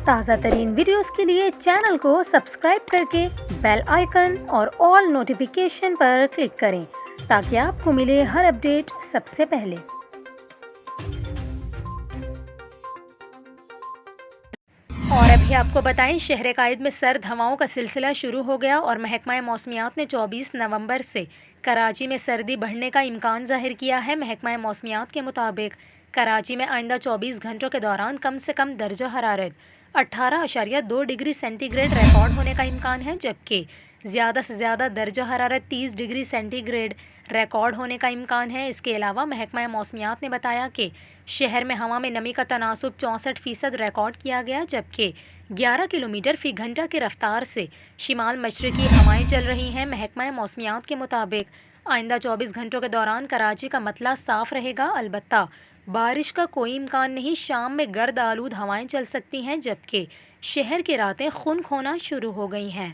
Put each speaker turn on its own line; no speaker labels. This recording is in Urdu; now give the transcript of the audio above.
تازہ ترین ویڈیوز کے لیے چینل کو سبسکرائب کر کے بیل آئیکن اور آل نوٹیفیکیشن پر کلک کریں تاکہ آپ کو ملے ہر اپڈیٹ سب سے پہلے۔ اور ابھی آپ کو بتائیں، شہر قائد میں سرد ہواؤں کا سلسلہ شروع ہو گیا اور محکمہ موسمیات نے 24 نومبر سے کراچی میں سردی بڑھنے کا امکان ظاہر کیا ہے۔ محکمہ موسمیات کے مطابق کراچی میں آئندہ 24 گھنٹوں کے دوران کم سے کم درجہ حرارت 18.2 ڈگری سینٹی گریڈ ریکارڈ ہونے کا امکان ہے، جبکہ زیادہ سے زیادہ درجہ حرارت 30 ڈگری سینٹی گریڈ ریکارڈ ہونے کا امکان ہے۔ اس کے علاوہ محکمہ موسمیات نے بتایا کہ شہر میں ہوا میں نمی کا تناسب 64% ریکارڈ کیا گیا، جبکہ 11 کلومیٹر فی گھنٹہ کی رفتار سے شمال مشرقی ہوائیں چل رہی ہیں۔ محکمہ موسمیات کے مطابق آئندہ 24 گھنٹوں کے دوران کراچی کا مطلع صاف رہے گا، البتہ بارش کا کوئی امکان نہیں۔ شام میں گرد آلود ہوائیں چل سکتی ہیں، جبکہ شہر کی راتیں خنک ہونا شروع ہو گئی ہیں۔